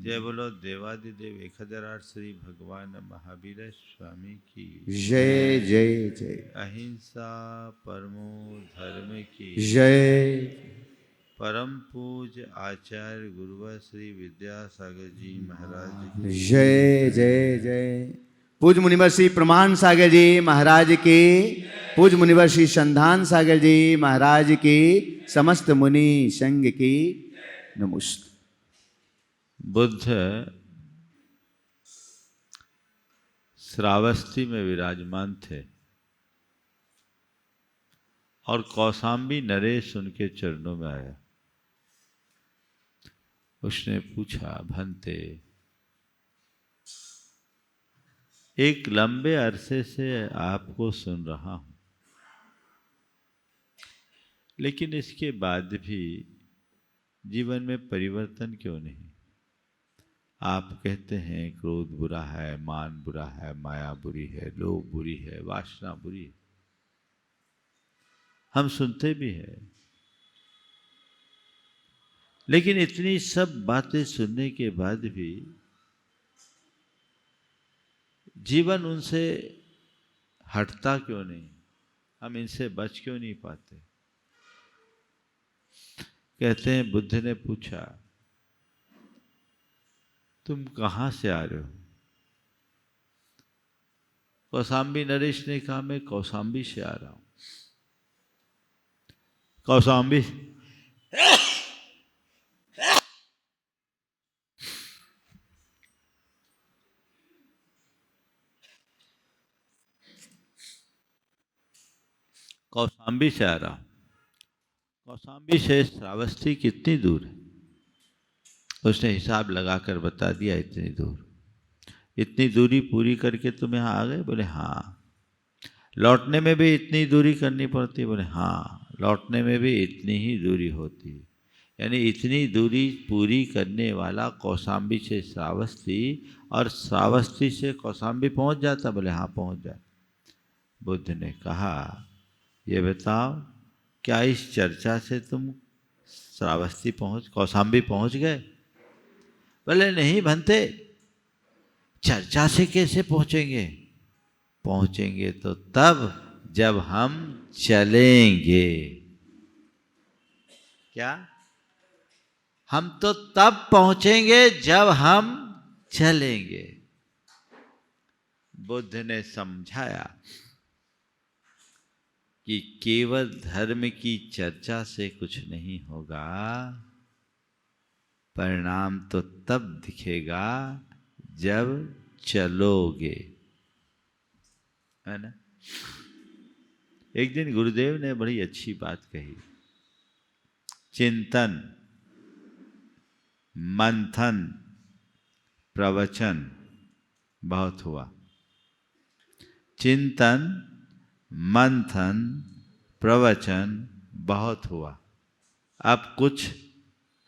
जय बोलो देवादिदेव 1008 श्री भगवान महावीर स्वामी की जय जय जय। अहिंसा परमो धर्म की जय। परम पूज्य आचार्य गुरुवर श्री विद्यासागर जी महाराज की जय जय जय। पूज्य मुनिवर श्री प्रमाण सागर जी महाराज की, पूज्य मुनिवर श्री संधान सागर जी महाराज की, समस्त मुनि संघ की नमस्ते। बुद्ध श्रावस्ती में विराजमान थे और कौशाम्बी नरेश उनके चरणों में आया। उसने पूछा, भंते, एक लंबे अरसे से आपको सुन रहा हूं, लेकिन इसके बाद भी जीवन में परिवर्तन क्यों नहीं? आप कहते हैं क्रोध बुरा है, मान बुरा है, माया बुरी है, लोभ बुरी है, वासना बुरी है। हम सुनते भी हैं, लेकिन इतनी सब बातें सुनने के बाद भी जीवन उनसे हटता क्यों नहीं? हम इनसे बच क्यों नहीं पाते? कहते हैं, बुद्ध ने पूछा, तुम कहां से आ रहे हो? कौशाम्बी नरेश ने कहा, मैं कौशाम्बी से आ रहा हूं। कौशाम्बी कौशाम्बी से आ रहा हूं। कौशाम्बी से श्रावस्ती कितनी दूर है? उसने हिसाब लगाकर बता दिया, इतनी दूर। इतनी दूरी पूरी करके तुम यहाँ आ गए? बोले हाँ। लौटने में भी इतनी दूरी करनी पड़ती है? बोले हाँ, लौटने में भी इतनी ही दूरी होती है। यानी इतनी दूरी पूरी करने वाला कौशाम्बी से श्रावस्ती और श्रावस्ती से कौशाम्बी पहुँच जाता? बोले हाँ, पहुँच जाता। बुद्ध ने कहा, ये बताओ, क्या इस चर्चा से तुम श्रावस्ती कौशाम्बी पहुँच गए? बोले नहीं भंते, चर्चा से कैसे पहुंचेंगे? पहुंचेंगे तो तब जब हम चलेंगे। क्या? हम तो तब पहुंचेंगे जब हम चलेंगे। बुद्ध ने समझाया कि केवल धर्म की चर्चा से कुछ नहीं होगा, परिणाम तो तब दिखेगा जब चलोगे, है ना? एक दिन गुरुदेव ने बड़ी अच्छी बात कही। चिंतन, मंथन, प्रवचन बहुत हुआ। चिंतन, मंथन, प्रवचन बहुत हुआ, अब कुछ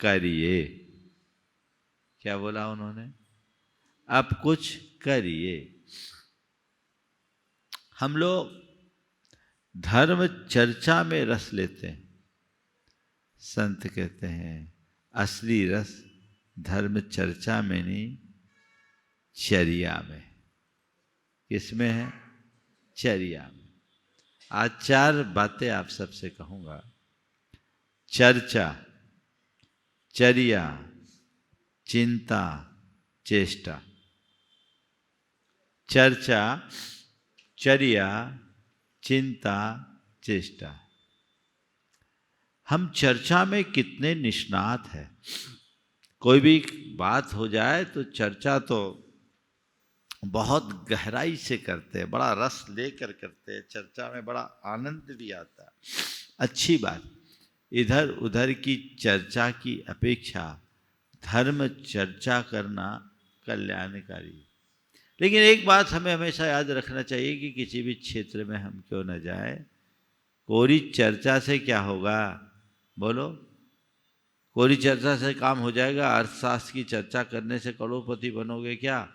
करिए। क्या बोला उन्होंने? अब कुछ करिए। हम लोग धर्म चर्चा में रस लेते हैं। संत कहते हैं, असली रस धर्म चर्चा में नहीं, चर्या में। किसमें है? चर्या में। आज 4 बातें आप सबसे कहूंगा। चर्चा, चर्या, चिंता, चेष्टा। चर्चा, चर्या, चिंता, चेष्टा। हम चर्चा में कितने निष्णात हैं। कोई भी बात हो जाए तो चर्चा तो बहुत गहराई से करते हैं, बड़ा रस लेकर करते हैं। चर्चा में बड़ा आनंद भी आता है, अच्छी बात। इधर उधर की चर्चा की अपेक्षा धर्म चर्चा करना कल्याणकारी। लेकिन एक बात हमें हमेशा याद रखना चाहिए कि किसी भी क्षेत्र में हम क्यों न जाए, कोरी चर्चा से क्या होगा? बोलो, कोरी चर्चा से काम हो जाएगा? अर्थशास्त्र की चर्चा करने से करोड़पति बनोगे क्या?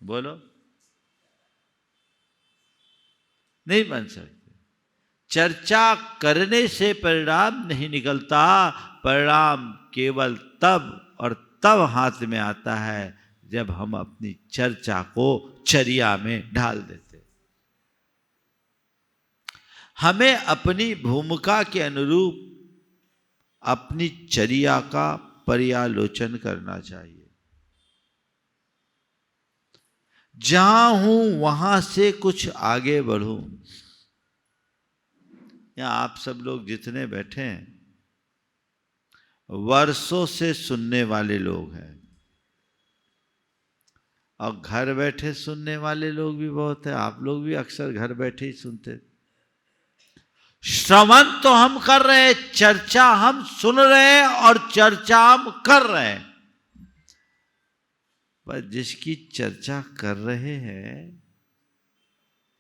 बोलो, नहीं बन सकते। चर्चा करने से परिणाम नहीं निकलता, परिणाम केवल तब और तब हाथ में आता है जब हम अपनी चर्चा को चर्या में ढाल देते। हमें अपनी भूमिका के अनुरूप अपनी चर्या का पर्यालोचन करना चाहिए। जहां हूं वहां से कुछ आगे बढ़ूं। यहां आप सब लोग जितने बैठे हैं वर्षों से सुनने वाले लोग हैं, और घर बैठे सुनने वाले लोग भी बहुत हैं। आप लोग भी अक्सर घर बैठे ही सुनते। श्रवण तो हम कर रहे हैं, चर्चा हम सुन रहे हैं और चर्चा हम कर रहे हैं, पर जिसकी चर्चा कर रहे हैं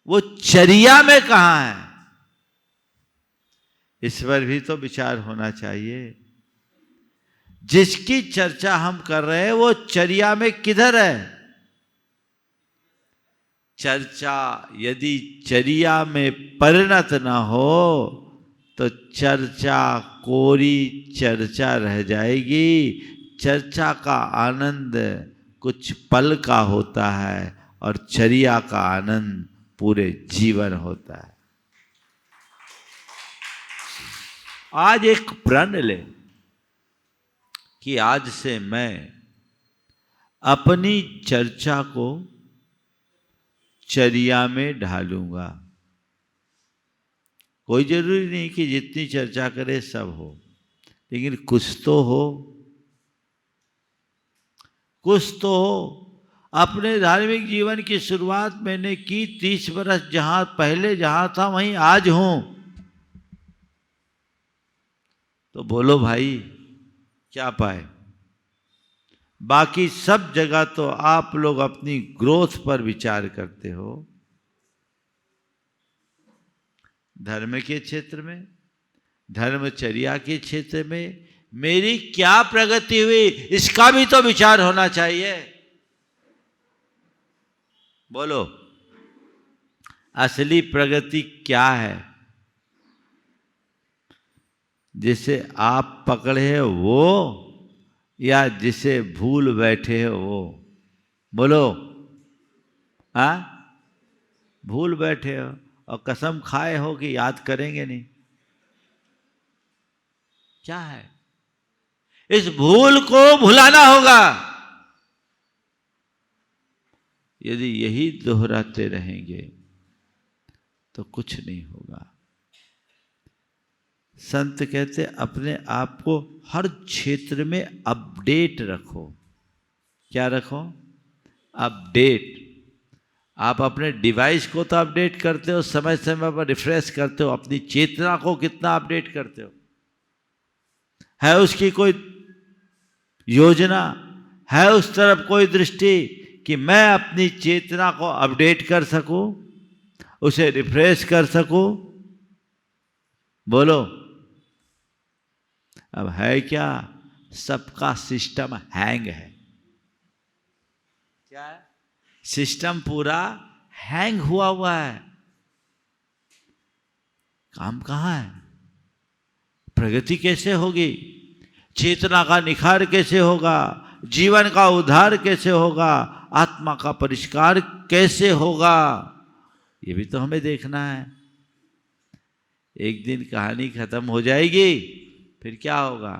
वो चर्या में कहां है, इस पर भी तो विचार होना चाहिए। जिसकी चर्चा हम कर रहे हैं वो चर्या में किधर है? चर्चा यदि चर्या में परिणत ना हो तो चर्चा कोरी चर्चा रह जाएगी। चर्चा का आनंद कुछ पल का होता है और चर्या का आनंद पूरे जीवन होता है। आज एक प्रण ले कि आज से मैं अपनी चर्चा को चर्या में ढालूंगा। कोई जरूरी नहीं कि जितनी चर्चा करे सब हो, लेकिन कुछ तो हो, कुछ तो हो। अपने धार्मिक जीवन की शुरुआत मैंने की 30 वर्ष जहां पहले जहां था वहीं आज हूं। तो बोलो भाई क्या पाए? बाकी सब जगह तो आप लोग अपनी ग्रोथ पर विचार करते हो। धर्म के क्षेत्र में, धर्मचर्या के क्षेत्र में मेरी क्या प्रगति हुई, इसका भी तो विचार होना चाहिए। बोलो असली प्रगति क्या है? जिसे आप पकड़े हो वो, या जिसे भूल बैठे हो वो? बोलो। भूल बैठे हो और कसम खाए हो कि याद करेंगे नहीं। क्या है? इस भूल को भुलाना होगा। यदि यही दोहराते रहेंगे तो कुछ नहीं होगा। संत कहते अपने आप को हर क्षेत्र में अपडेट रखो। क्या रखो? अपडेट। आप अपने डिवाइस को तो अपडेट करते हो, समय समय पर रिफ्रेश करते हो। अपनी चेतना को कितना अपडेट करते हो? है उसकी कोई योजना? है उस तरफ कोई दृष्टि कि मैं अपनी चेतना को अपडेट कर सकूं, उसे रिफ्रेश कर सकूं? बोलो। अब है क्या? सबका सिस्टम हैंग है। क्या है? सिस्टम पूरा हैंग हुआ है। काम कहां है? प्रगति कैसे होगी? चेतना का निखार कैसे होगा? जीवन का उद्धार कैसे होगा? आत्मा का परिष्कार कैसे होगा? ये भी तो हमें देखना है। एक दिन कहानी खत्म हो जाएगी, फिर क्या होगा?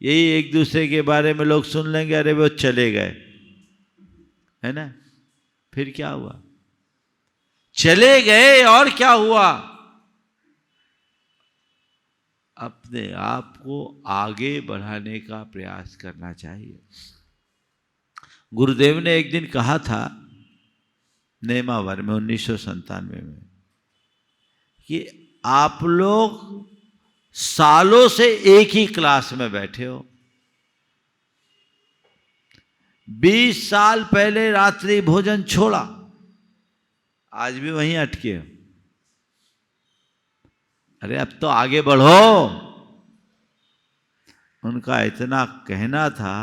यही एक दूसरे के बारे में लोग सुन लेंगे, अरे वो चले गए, है ना? फिर क्या हुआ? चले गए और क्या हुआ? अपने आप को आगे बढ़ाने का प्रयास करना चाहिए। गुरुदेव ने एक दिन कहा था नेमावर में 1997 में कि आप लोग सालों से एक ही क्लास में बैठे हो। 20 साल पहले रात्रि भोजन छोड़ा, आज भी वहीं अटके हो। अरे अब तो आगे बढ़ो। उनका इतना कहना था,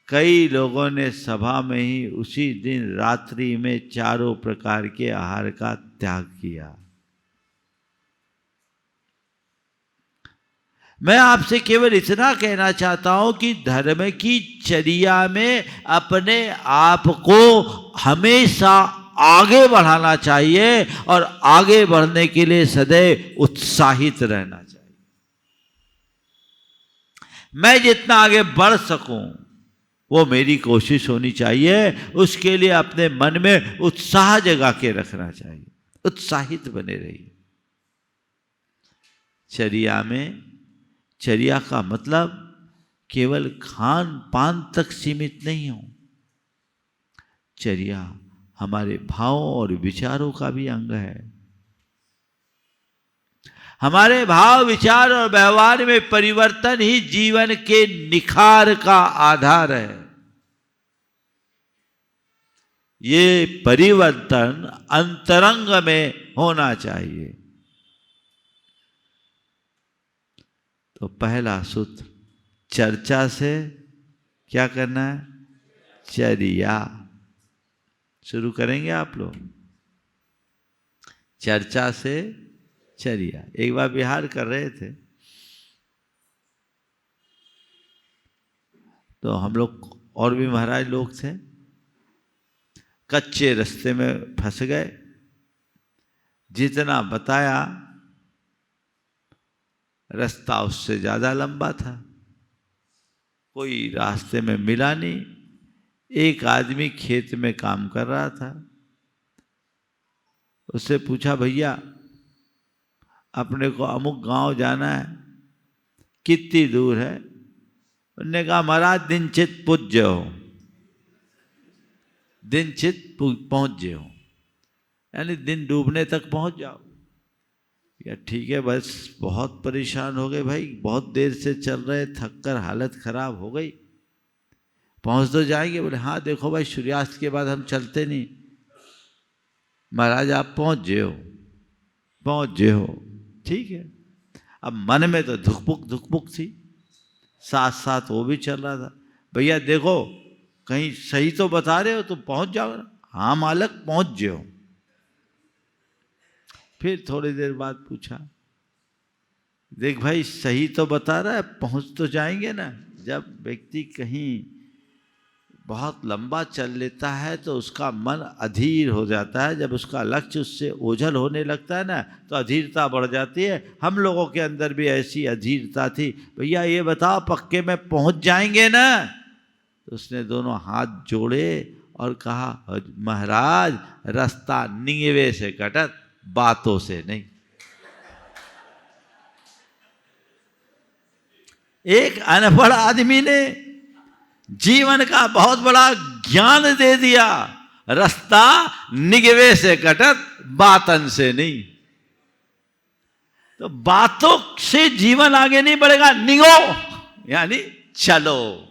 कई लोगों ने सभा में ही उसी दिन रात्रि में 4 प्रकार के आहार का त्याग किया। मैं आपसे केवल इतना कहना चाहता हूं कि धर्म की चर्या में अपने आप को हमेशा आगे बढ़ाना चाहिए और आगे बढ़ने के लिए सदैव उत्साहित रहना चाहिए। मैं जितना आगे बढ़ सकूं वो मेरी कोशिश होनी चाहिए। उसके लिए अपने मन में उत्साह जगा के रखना चाहिए, उत्साहित बने रहिए। चर्या में, चर्या का मतलब केवल खान पान तक सीमित नहीं हो। चर्या हमारे भावों और विचारों का भी अंग है। हमारे भाव, विचार और व्यवहार में परिवर्तन ही जीवन के निखार का आधार है। ये परिवर्तन अंतरंग में होना चाहिए। तो पहला सूत्र, चर्चा से क्या करना है? चर्या। शुरू करेंगे आप लोग। चर्चा से चर्या। एक बार विहार कर रहे थे तो हम लोग और भी महाराज लोग थे, कच्चे रास्ते में फंस गए। जितना बताया रास्ता उससे ज्यादा लंबा था, कोई रास्ते में मिला नहीं। एक आदमी खेत में काम कर रहा था, उससे पूछा, भैया अपने को अमुक गांव जाना है, कितनी दूर है? उन्होंने कहा, महाराज दिनचित पूज्य हो, दिनचित पहुंच जाओ, यानी दिन डूबने तक पहुंच जाओ। या ठीक है, बस बहुत परेशान हो गए भाई, बहुत देर से चल रहे, थक कर हालत खराब हो गई, पहुंच तो जाएंगे। बोले हाँ देखो भाई, सूर्यास्त के बाद हम चलते नहीं। महाराज आप पहुंच हो, ठीक है। अब मन में तो धुकपुक थी, साथ साथ वो भी चल रहा था। भैया देखो कहीं सही तो बता रहे हो, तो पहुंच जाओ ना। हाँ मालक पहुंच जाओ। फिर थोड़ी देर बाद पूछा, देख भाई सही तो बता रहा है, पहुंच तो जाएंगे ना। जब व्यक्ति कहीं बहुत लंबा चल लेता है तो उसका मन अधीर हो जाता है। जब उसका लक्ष्य उससे ओझल होने लगता है ना, तो अधीरता बढ़ जाती है। हम लोगों के अंदर भी ऐसी अधीरता थी। भैया ये बताओ पक्के में पहुंच जाएंगे ना? तो उसने दोनों हाथ जोड़े और कहा, महाराज रास्ता निगवे से कटत, बातों से नहीं। एक अनपढ़ आदमी ने जीवन का बहुत बड़ा ज्ञान दे दिया, रास्ता निगवे से कटत, बातन से नहीं। तो बातों से जीवन आगे नहीं बढ़ेगा, निगो यानी चलो,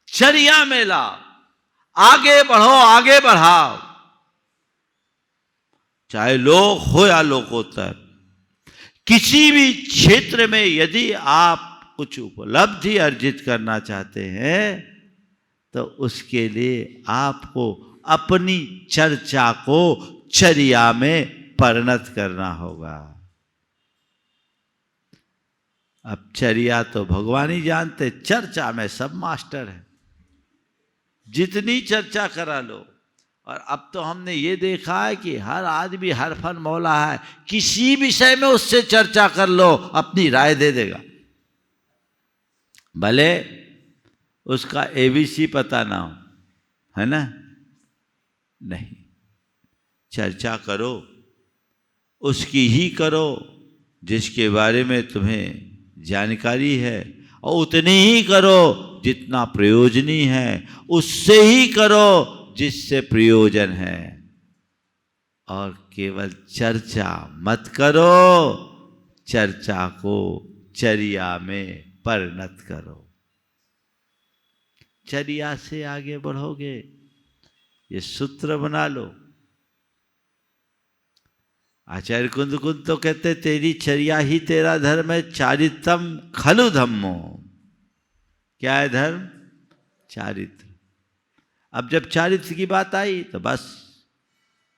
चर्या में ला, आगे बढ़ो, आगे बढ़ाओ। चाहे लोक हो या लोकोत्तर, किसी भी क्षेत्र में यदि आप कुछ उपलब्धि अर्जित करना चाहते हैं तो उसके लिए आपको अपनी चर्चा को चर्या में परिणत करना होगा। अब चर्या तो भगवान ही जानते, चर्चा में सब मास्टर है, जितनी चर्चा करा लो। और अब तो हमने ये देखा है कि हर आदमी हर फन मौला है, किसी विषय में उससे चर्चा कर लो, अपनी राय दे देगा, भले उसका एबीसी पता ना हो, है ना? नहीं, चर्चा करो, उसकी ही करो जिसके बारे में तुम्हें जानकारी है, और उतनी ही करो जितना प्रयोजनी है, उससे ही करो जिससे प्रयोजन है। और केवल चर्चा मत करो, चर्चा को चर्या में परिणत करो। चर्या से आगे बढ़ोगे, ये सूत्र बना लो। आचार्य कुंद तो कहते, तेरी चर्या ही तेरा धर्म है, चारित्रम खलु धम्मो। क्या है धर्म? चारित्र। अब जब चारित्र की बात आई तो बस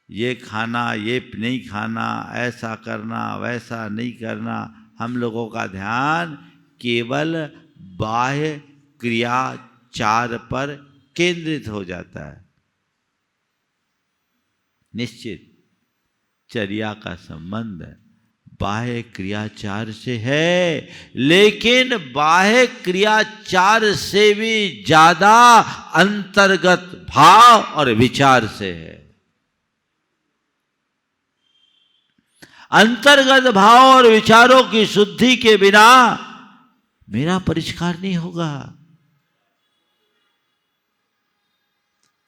ये खाना, ये नहीं खाना, ऐसा करना, वैसा नहीं करना, हम लोगों का ध्यान केवल बाह्य क्रियाचार पर केंद्रित हो जाता है। निश्चित चर्या का संबंध बाह्य क्रियाचार से है, लेकिन बाह्य क्रियाचार से भी ज्यादा अंतर्गत भाव और विचार से है। अंतर्गत भाव और विचारों की शुद्धि के बिना मेरा परिष्कार नहीं होगा।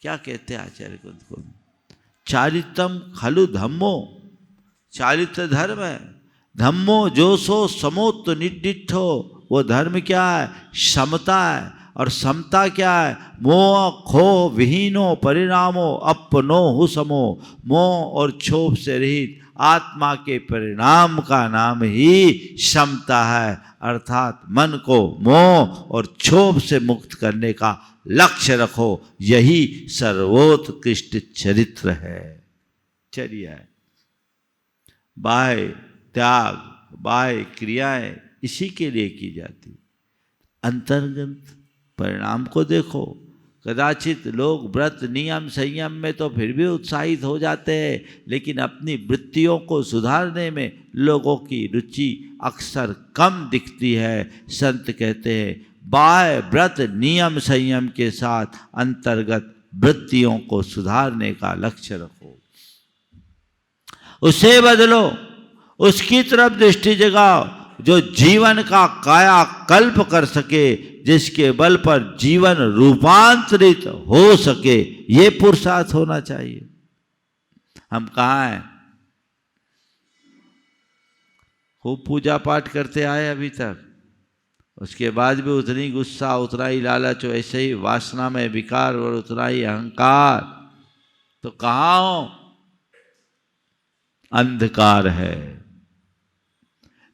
क्या कहते हैं आचार्य कुंद को? चारित्रम खलु धम्मो, चारित्र धर्म है। धम्मो जो सो समोत्त निडिठो, वो धर्म क्या है? समता है। और समता क्या है? मोह खो विहीनो परिणामो अपनो हुसमो, मोह और क्षोभ से रहित आत्मा के परिणाम का नाम ही समता है। अर्थात मन को मोह और क्षोभ से मुक्त करने का लक्ष्य रखो, यही सर्वोत्कृष्ट चरित्र है, चर्या है। बाह्य त्याग, बाह्य क्रियाएं इसी के लिए की जाती। अंतर्गत परिणाम को देखो। कदाचित लोग व्रत नियम संयम में तो फिर भी उत्साहित हो जाते हैं, लेकिन अपनी वृत्तियों को सुधारने में लोगों की रुचि अक्सर कम दिखती है। संत कहते हैं बाह्य व्रत नियम संयम के साथ अंतर्गत वृत्तियों को सुधारने का लक्ष्य रखो, उसे बदलो, उसकी तरफ दृष्टि जगाओ जो जीवन का कायाकल्प कर सके, जिसके बल पर जीवन रूपांतरित हो सके। ये पुरुषार्थ होना चाहिए। हम कहाँ हैं? खूब पूजा पाठ करते आए अभी तक, उसके बाद भी उतनी गुस्सा, उतना ही लालच, ऐसे ही वासना में विकार और उतना ही अहंकार, तो कहाँ हो? अंधकार है,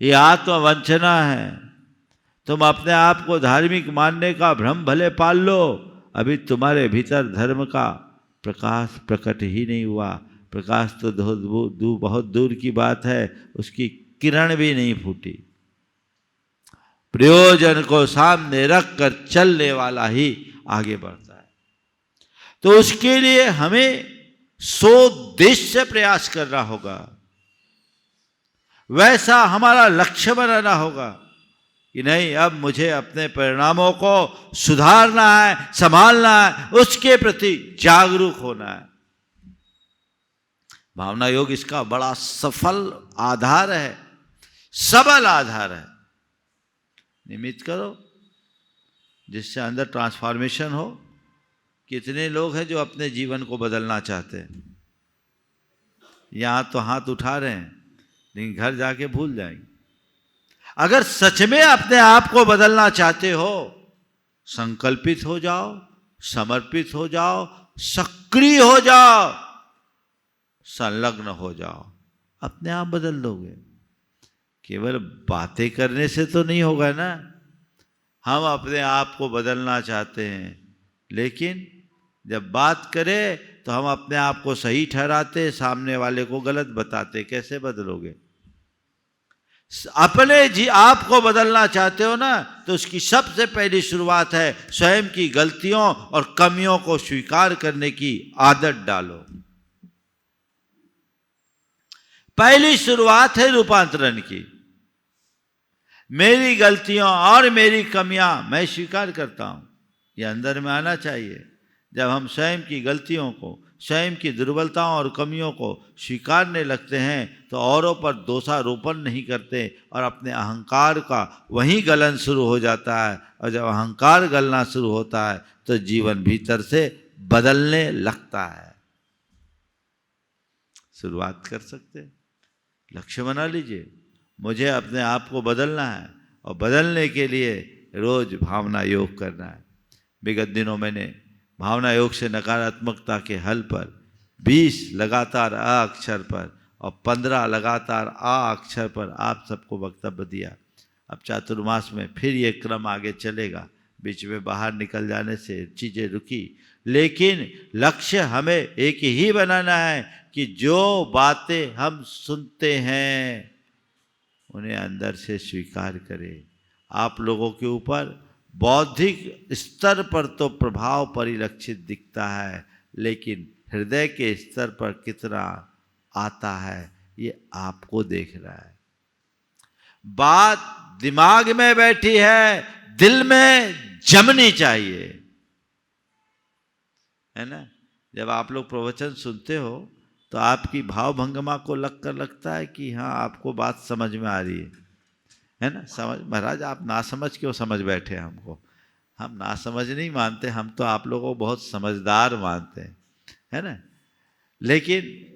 ये आत्मवंचना है। तुम अपने आप को धार्मिक मानने का भ्रम भले पाल लो, अभी तुम्हारे भीतर धर्म का प्रकाश प्रकट ही नहीं हुआ। प्रकाश तो बहुत दूर की बात है, उसकी किरण भी नहीं फूटी। प्रयोजन को सामने रख कर चलने वाला ही आगे बढ़ता है। तो उसके लिए हमें सोद्देश्य से प्रयास करना होगा, वैसा हमारा लक्ष्य बनाना होगा कि नहीं, अब मुझे अपने परिणामों को सुधारना है, संभालना है, उसके प्रति जागरूक होना है। भावना योग इसका बड़ा सफल आधार है, सबल आधार है। निमित्त करो जिससे अंदर ट्रांसफॉर्मेशन हो। कितने लोग हैं जो अपने जीवन को बदलना चाहते हैं? यहां तो हाथ उठा रहे हैं, लेकिन घर जाके भूल जाएंगे। अगर सच में अपने आप को बदलना चाहते हो, संकल्पित हो जाओ, समर्पित हो जाओ, सक्रिय हो जाओ, संलग्न हो जाओ, अपने आप बदल दोगे। केवल बातें करने से तो नहीं होगा ना। हम अपने आप को बदलना चाहते हैं, लेकिन जब बात करें तो हम अपने आप को सही ठहराते, सामने वाले को गलत बताते। कैसे बदलोगे? अपने आप को बदलना चाहते हो ना, तो उसकी सबसे पहली शुरुआत है स्वयं की गलतियों और कमियों को स्वीकार करने की आदत डालो। पहली शुरुआत है रूपांतरण की। मेरी गलतियों और मेरी कमियां मैं स्वीकार करता हूं, यह अंदर में आना चाहिए। जब हम स्वयं की गलतियों को, स्वयं की दुर्बलताओं और कमियों को स्वीकारने लगते हैं तो औरों पर दोषारोपण नहीं करते, और अपने अहंकार का वहीं गलन शुरू हो जाता है। और जब अहंकार गलना शुरू होता है तो जीवन भीतर से बदलने लगता है। शुरुआत कर सकते हैं, लक्ष्य बना लीजिए, मुझे अपने आप को बदलना है, और बदलने के लिए रोज भावना योग करना है। विगत दिनों मैंने भावना योग से नकारात्मकता के हल पर 20 लगातार अ अक्षर पर और 15 लगातार आ अक्षर पर आप सबको वक्तव्य दिया। अब चातुर्मास में फिर ये क्रम आगे चलेगा। बीच में बाहर निकल जाने से चीज़ें रुकी, लेकिन लक्ष्य हमें एक ही बनाना है कि जो बातें हम सुनते हैं उन्हें अंदर से स्वीकार करें। आप लोगों के ऊपर बौद्धिक स्तर पर तो प्रभाव परिलक्षित दिखता है, लेकिन हृदय के स्तर पर कितना आता है ये आपको देख रहा है। बात दिमाग में बैठी है, दिल में जमनी चाहिए, है ना। जब आप लोग प्रवचन सुनते हो तो आपकी भाव भंगिमा को लगता है कि हाँ आपको बात समझ में आ रही है ना। समझ महाराज आप ना समझ क्यों समझ बैठे हमको? हम ना समझ नहीं मानते, हम तो आप लोगों को बहुत समझदार मानते हैं, है ना। लेकिन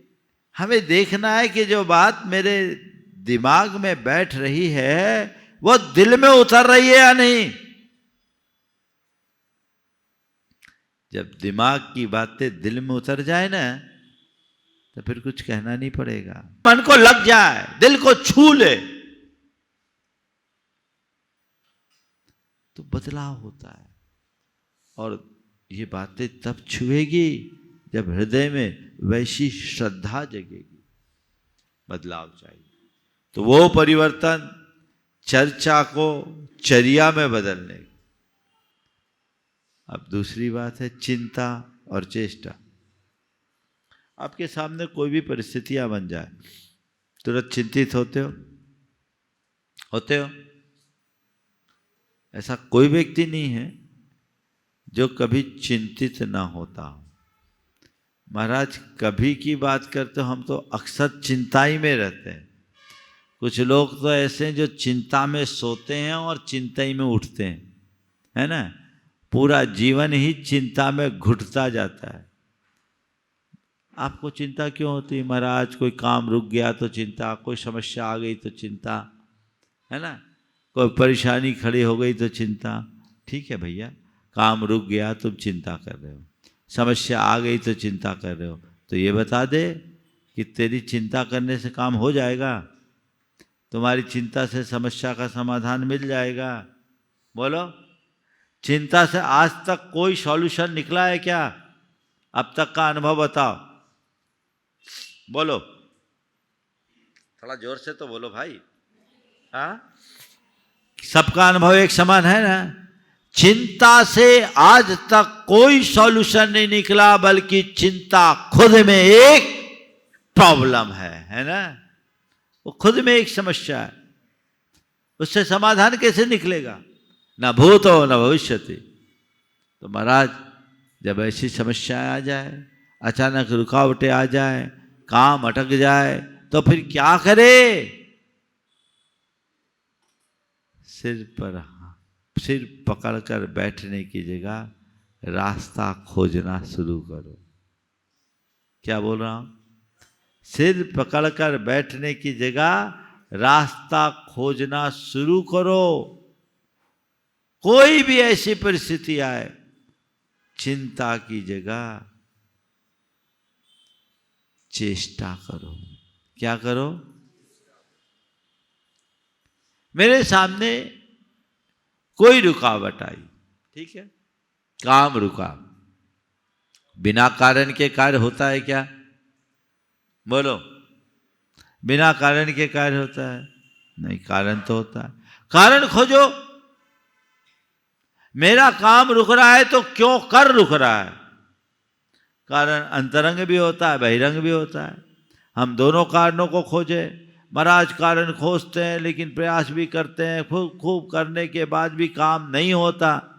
हमें देखना है कि जो बात मेरे दिमाग में बैठ रही है वो दिल में उतर रही है या नहीं। जब दिमाग की बातें दिल में उतर जाए ना तो फिर कुछ कहना नहीं पड़ेगा। मन को लग जाए, दिल को छू ले तो बदलाव होता है। और ये बातें तब छुएगी जब हृदय में वैसी श्रद्धा जगेगी। बदलाव चाहिए तो वो परिवर्तन चर्चा को चर्या में बदलने। अब दूसरी बात है चिंता और चेष्टा। आपके सामने कोई भी परिस्थितियां बन जाए तुरंत चिंतित होते हो? ऐसा कोई व्यक्ति नहीं है जो कभी चिंतित ना होता हो। महाराज कभी की बात करते हो, हम तो अक्सर चिंता ही में रहते हैं। कुछ लोग तो ऐसे हैं जो चिंता में सोते हैं और चिंता ही में उठते हैं, है ना। पूरा जीवन ही चिंता में घुटता जाता है। आपको चिंता क्यों होती है महाराज? कोई काम रुक गया तो चिंता, कोई समस्या आ गई तो चिंता, है ना। कोई परेशानी खड़ी हो गई तो चिंता। ठीक है भैया, काम रुक गया तुम चिंता कर रहे हो, समस्या आ गई तो चिंता कर रहे हो, तो ये बता दे कि तेरी चिंता करने से काम हो जाएगा? तुम्हारी चिंता से समस्या का समाधान मिल जाएगा? बोलो, चिंता से आज तक कोई सॉल्यूशन निकला है क्या? अब तक का अनुभव बताओ, बोलो। थोड़ा जोर से तो बोलो भाई। हाँ, सबका अनुभव एक समान है ना। चिंता से आज तक कोई सॉल्यूशन नहीं निकला, बल्कि चिंता खुद में एक प्रॉब्लम है ना। वो खुद में एक समस्या है, उससे समाधान कैसे निकलेगा? न भूतो न भविष्यति। तो महाराज जब ऐसी समस्याएं आ जाए, अचानक रुकावटें आ जाए, काम अटक जाए, तो फिर क्या करे? सिर पकड़कर बैठने की जगह रास्ता खोजना शुरू करो। क्या बोल रहा हूं? सिर पकड़कर बैठने की जगह रास्ता खोजना शुरू करो। कोई भी ऐसी परिस्थिति आए, चिंता की जगह चेष्टा करो। क्या करो? मेरे सामने कोई रुकावट आई, ठीक है, काम रुका, बिना कारण के कार्य होता है क्या? बोलो, बिना कारण के कार्य होता है? नहीं, कारण तो होता है। कारण खोजो। मेरा काम रुक रहा है तो क्यों कर रुक रहा है? कारण अंतरंग भी होता है, बहिरंग भी होता है। हम दोनों कारणों को खोजे। महाराज कारण खोजते हैं लेकिन प्रयास भी करते हैं, खूब करने के बाद भी काम नहीं होता।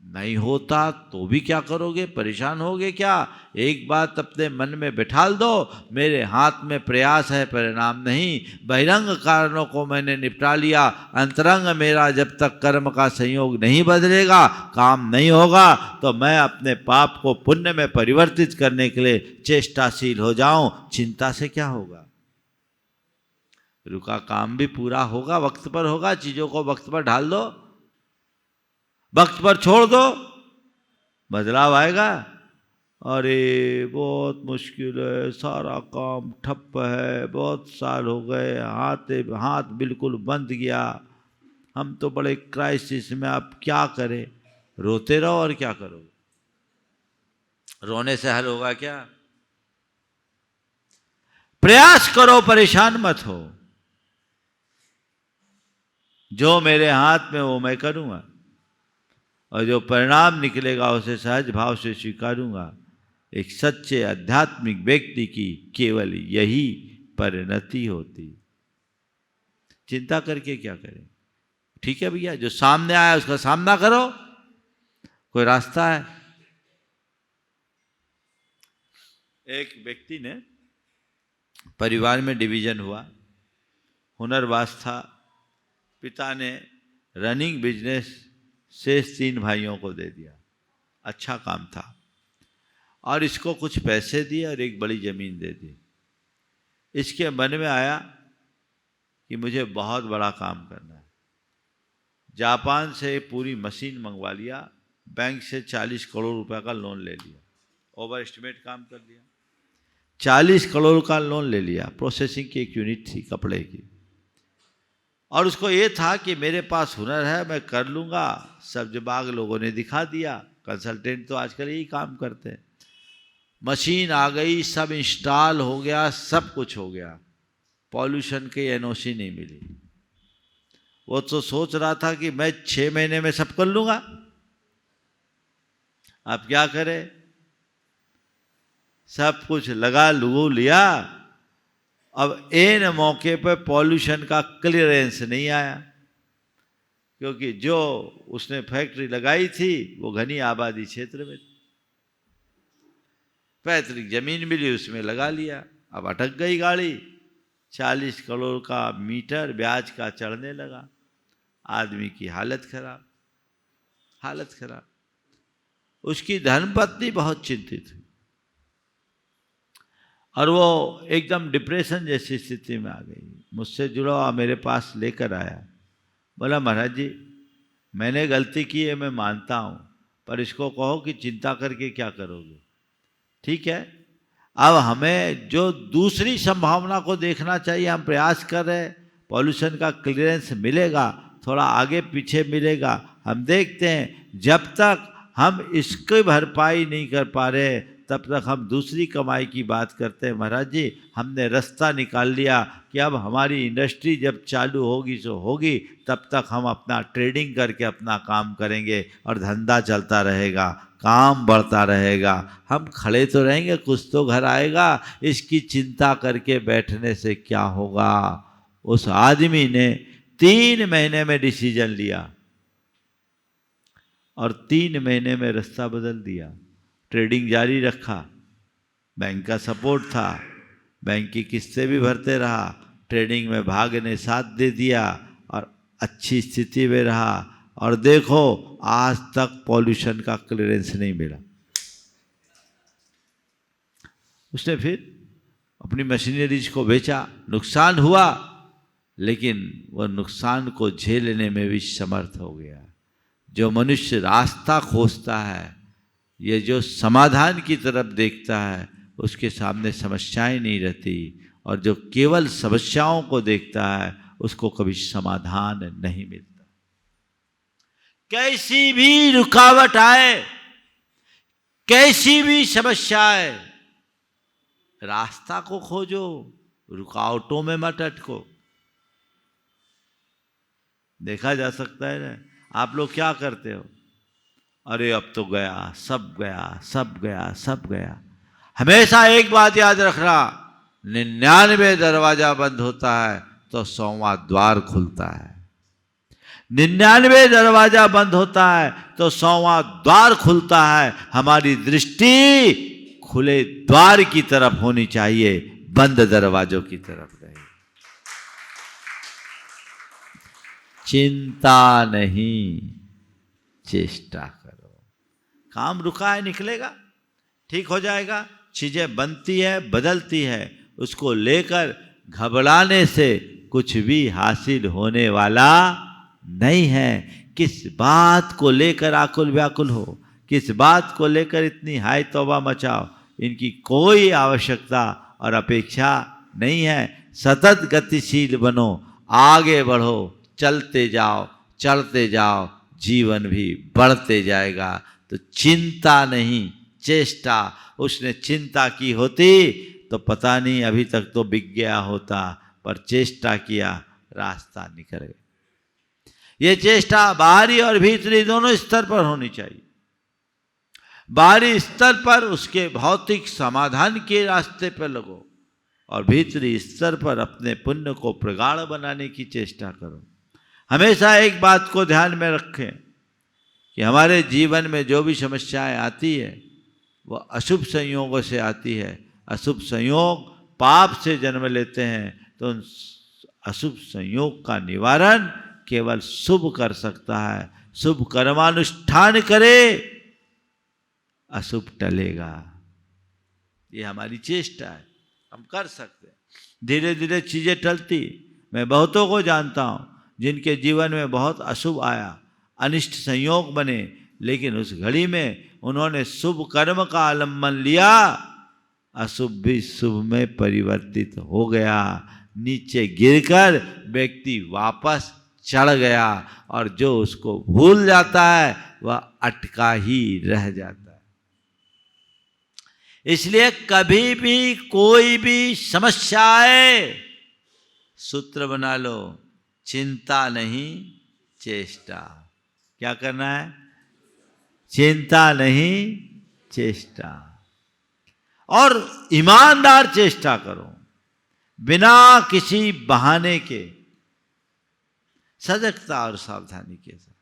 नहीं होता तो भी क्या करोगे? परेशान होगे क्या? एक बात अपने मन में बिठाल दो, मेरे हाथ में प्रयास है, परिणाम नहीं। बहिरंग कारणों को मैंने निपटा लिया, अंतरंग मेरा जब तक कर्म का संयोग नहीं बदलेगा, काम नहीं होगा, तो मैं अपने पाप को पुण्य में परिवर्तित करने के लिए चेष्टाशील हो जाऊं। चिंता से क्या होगा? रुका काम भी पूरा होगा, वक्त पर होगा। चीजों को वक्त पर ढाल दो, वक्त पर छोड़ दो, बदलाव आएगा। अरे बहुत मुश्किल है, सारा काम ठप्प है, बहुत साल हो गए, हाथ बिल्कुल बंद गया, हम तो बड़े क्राइसिस में, अब क्या करें? रोते रहो और क्या करोगे? रोने से हल होगा क्या? प्रयास करो, परेशान मत हो। जो मेरे हाथ में वो मैं करूँगा, और जो परिणाम निकलेगा उसे सहज भाव से स्वीकारूंगा। एक सच्चे आध्यात्मिक व्यक्ति की केवल यही परिणति होती। चिंता करके क्या करें? ठीक है भैया, जो सामने आया उसका सामना करो, कोई रास्ता है। एक व्यक्ति ने, परिवार में डिवीजन हुआ, हुनरबाज था, पिता ने रनिंग बिजनेस शेष 3 भाइयों को दे दिया, अच्छा काम था, और इसको कुछ पैसे दिए और एक बड़ी जमीन दे दी। इसके मन में आया कि मुझे बहुत बड़ा काम करना है। जापान से पूरी मशीन मंगवा लिया, बैंक से 40 करोड़ रुपए का लोन ले लिया, ओवर एस्टिमेट काम कर दिया, 40 करोड़ का लोन ले लिया। प्रोसेसिंग की एक यूनिट थी कपड़े की, और उसको ये था कि मेरे पास हुनर है, मैं कर लूँगा। सब्ज बाग लोगों ने दिखा दिया, कंसल्टेंट तो आजकल यही काम करते हैं। मशीन आ गई, सब इंस्टॉल हो गया, सब कुछ हो गया, पॉल्यूशन की एनओसी नहीं मिली। वो तो सोच रहा था कि मैं 6 महीने में सब कर लूँगा। अब क्या करे, सब कुछ लगा लुगू लिया, अब एन मौके पर पॉल्यूशन का क्लियरेंस नहीं आया, क्योंकि जो उसने फैक्ट्री लगाई थी वो घनी आबादी क्षेत्र में, पैतृक जमीन मिली उसमें लगा लिया। अब अटक गई गाड़ी, 40 करोड़ का मीटर ब्याज का चढ़ने लगा। आदमी की हालत खराब, हालत खराब। उसकी धर्मपत्नी बहुत चिंतित हुई, और वो एकदम डिप्रेशन जैसी स्थिति में आ गई। मुझसे जुड़ा हुआ मेरे पास लेकर आया, बोला महाराज जी मैंने गलती की है, मैं मानता हूँ, पर इसको कहो कि चिंता करके क्या करोगे। ठीक है, अब हमें जो दूसरी संभावना को देखना चाहिए, हम प्रयास कर रहे हैं, पॉल्यूशन का क्लियरेंस मिलेगा, थोड़ा आगे पीछे मिलेगा, हम देखते हैं। जब तक हम इसकी भरपाई नहीं कर पा रहे तब तक हम दूसरी कमाई की बात करते हैं। महाराज जी हमने रास्ता निकाल लिया कि अब हमारी इंडस्ट्री जब चालू होगी सो होगी, तब तक हम अपना ट्रेडिंग करके अपना काम करेंगे और धंधा चलता रहेगा, काम बढ़ता रहेगा, हम खड़े तो रहेंगे, कुछ तो घर आएगा। इसकी चिंता करके बैठने से क्या होगा। उस आदमी ने 3 महीने में डिसीजन लिया और 3 महीने में रास्ता बदल दिया। ट्रेडिंग जारी रखा, बैंक का सपोर्ट था, बैंक की किस्तें भी भरते रहा, ट्रेडिंग में भाग ने साथ दे दिया और अच्छी स्थिति में रहा। और देखो आज तक पॉल्यूशन का क्लियरेंस नहीं मिला। उसने फिर अपनी मशीनरीज को बेचा, नुकसान हुआ, लेकिन वह नुकसान को झेलने में भी समर्थ हो गया। जो मनुष्य रास्ता खोजता है, ये जो समाधान की तरफ देखता है, उसके सामने समस्याएं नहीं रहती, और जो केवल समस्याओं को देखता है उसको कभी समाधान नहीं मिलता। कैसी भी रुकावट आए, कैसी भी समस्या आए, रास्ता को खोजो, रुकावटों में मत अटको। देखा जा सकता है ना, आप लोग क्या करते हो, अरे अब तो गया, सब गया, सब गया, सब गया। हमेशा एक बात याद रखना, 99 दरवाजा बंद होता है तो 100वां द्वार खुलता है। 99 दरवाजा बंद होता है तो 100वां द्वार खुलता है। हमारी दृष्टि खुले द्वार की तरफ होनी चाहिए, बंद दरवाजों की तरफ नहीं। चिंता नहीं, चेष्टा करो। काम रुका है, निकलेगा, ठीक हो जाएगा। चीजें बनती है, बदलती है, उसको लेकर घबराने से कुछ भी हासिल होने वाला नहीं है। किस बात को लेकर आकुल व्याकुल हो, किस बात को लेकर इतनी हाय तौबा मचाओ, इनकी कोई आवश्यकता और अपेक्षा नहीं है। सतत गतिशील बनो, आगे बढ़ो, चलते जाओ, चढ़ते जाओ, जीवन भी बढ़ते जाएगा। तो चिंता नहीं, चेष्टा। उसने चिंता की होती तो पता नहीं अभी तक तो बिक गया होता, पर चेष्टा किया, रास्ता निकल गया। ये चेष्टा बाहरी और भीतरी दोनों स्तर पर होनी चाहिए। बाहरी स्तर पर उसके भौतिक समाधान के रास्ते पर लगो और भीतरी स्तर पर अपने पुण्य को प्रगाढ़ बनाने की चेष्टा करो। हमेशा एक बात को ध्यान में रखें कि हमारे जीवन में जो भी समस्याएं आती है वह अशुभ संयोगों से आती है। अशुभ संयोग पाप से जन्म लेते हैं, तो उन अशुभ संयोग का निवारण केवल शुभ कर सकता है। शुभ कर्मानुष्ठान करे, अशुभ टलेगा। ये हमारी चेष्टा है, हम कर सकते हैं। धीरे धीरे चीज़ें टलती। मैं बहुतों को जानता हूँ जिनके जीवन में बहुत अशुभ आया, अनिष्ट संयोग बने, लेकिन उस घड़ी में उन्होंने शुभ कर्म का आलम्बन लिया, अशुभ भी शुभ में परिवर्तित हो गया। नीचे गिरकर व्यक्ति वापस चढ़ गया और जो उसको भूल जाता है वह अटका ही रह जाता है। इसलिए कभी भी कोई भी समस्या आए, सूत्र बना लो, चिंता नहीं चेष्टा। क्या करना है? चिंता नहीं चेष्टा। और ईमानदार चेष्टा करो, बिना किसी बहाने के, सजगता और सावधानी के साथ।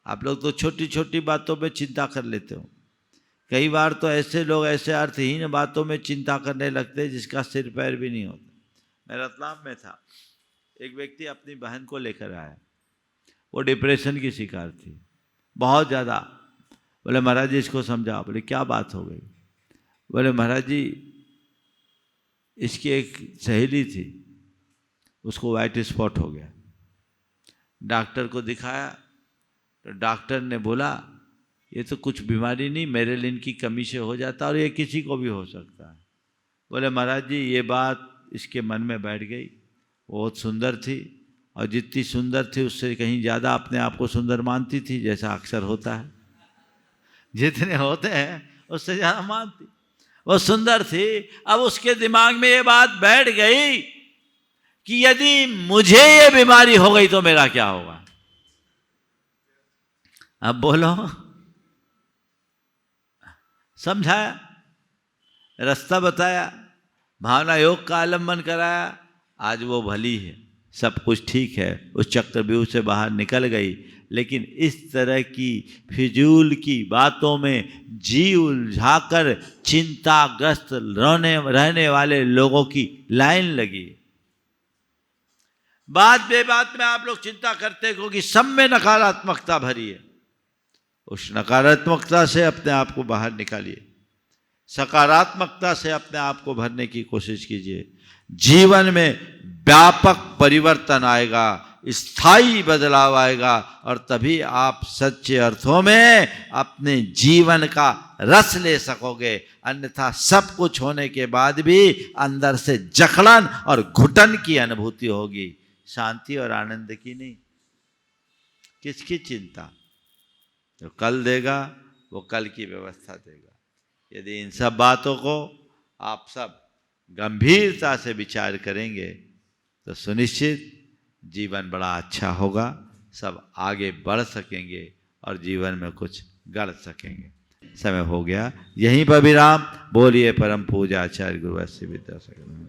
आप लोग तो छोटी छोटी बातों में चिंता कर लेते हो। कई बार तो ऐसे लोग ऐसे अर्थहीन बातों में चिंता करने लगते हैं जिसका सिर पैर भी नहीं होता। मैं रतलाम में था, एक व्यक्ति अपनी बहन को लेकर आया, वो डिप्रेशन की शिकार थी बहुत ज़्यादा। बोले महाराज जी इसको समझाओ। बोले क्या बात हो गई? बोले महाराज जी इसकी एक सहेली थी, उसको वाइट स्पॉट हो गया। डॉक्टर को दिखाया तो डॉक्टर ने बोला ये तो कुछ बीमारी नहीं, मेरेलिन की कमी से हो जाता और ये किसी को भी हो सकता है। बोले महाराज जी ये बात इसके मन में बैठ गई। बहुत सुंदर थी और जितनी सुंदर थी उससे कहीं ज़्यादा अपने आप को सुंदर मानती थी, जैसा अक्सर होता है, जितने होते हैं उससे ज़्यादा मानती। वो सुंदर थी। अब उसके दिमाग में ये बात बैठ गई कि यदि मुझे ये बीमारी हो गई तो मेरा क्या होगा। अब बोलो, समझाया, रास्ता बताया, भावना योग का आलम्बन कराया, आज वो भली है, सब कुछ ठीक है, उस चक्रव्यूह से बाहर निकल गई। लेकिन इस तरह की फिजूल की बातों में जी उलझाकर चिंताग्रस्त रहने वाले लोगों की लाइन लगी। बात बेबात में आप लोग चिंता करते हो कि सब में नकारात्मकता भरी है। उस नकारात्मकता से अपने आप को बाहर निकालिए, सकारात्मकता से अपने आप को भरने की कोशिश कीजिए। जीवन में व्यापक परिवर्तन आएगा, स्थायी बदलाव आएगा और तभी आप सच्चे अर्थों में अपने जीवन का रस ले सकोगे। अन्यथा सब कुछ होने के बाद भी अंदर से जकड़न और घुटन की अनुभूति होगी, शांति और आनंद की नहीं। किसकी चिंता? जो कल देगा वो कल की व्यवस्था देगा। यदि इन सब बातों को आप सब गंभीरता से विचार करेंगे तो सुनिश्चित जीवन बड़ा अच्छा होगा, सब आगे बढ़ सकेंगे और जीवन में कुछ गढ़ सकेंगे। समय हो गया, यहीं पर विराम। बोलिए परम पूज्य आचार्य गुरु श्री विद्यासागर।